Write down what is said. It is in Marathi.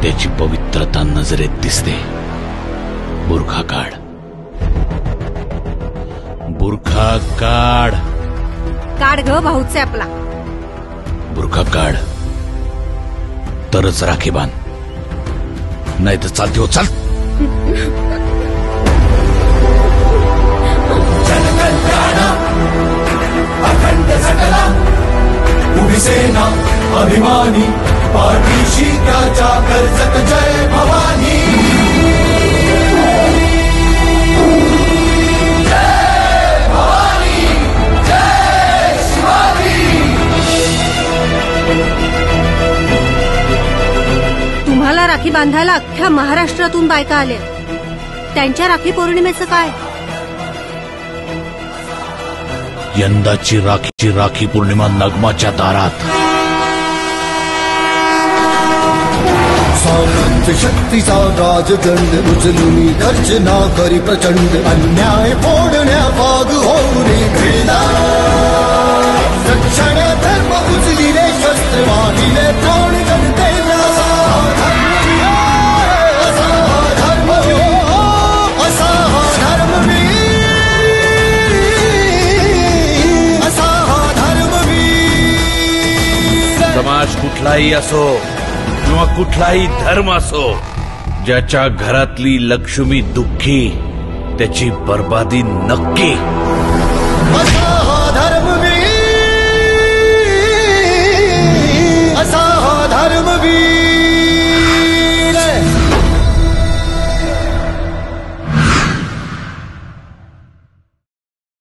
त्याची पवित्रता नजरेत दिसते. बुरखा काढ, बुरखा काढ. काढ ग भाऊचे आपला. बुरखा काढ तरच राखी बांध, नाही तर चालते हो. चाल. अखंड सकला उभी सेना अभिमानी, पाठीशी त्याच्या कर्जत जय भवानी. जय भवानी, जय शिवाजी. तुम्हाला राखी बांधायला अख्ख्या महाराष्ट्रातून बायका आल्या. त्यांच्या राखी पौर्णिमेचं काय? यंदाची राखी पौर्णिमा नगमाच्या दारात. सामंत शक्तीचा राजदंड उचलून गर्जना करी प्रचंड, अन्याय फोडण्या वाग होऊन भिडला. रक्षण धर्म उचलिले शस्त्र, वाहिले प्राण जनतेला. समाज कुठलाही असो किंवा कुठलाही धर्म असो, ज्याच्या घरातली लक्ष्मी दुःखी त्याची बर्बादी नक्की.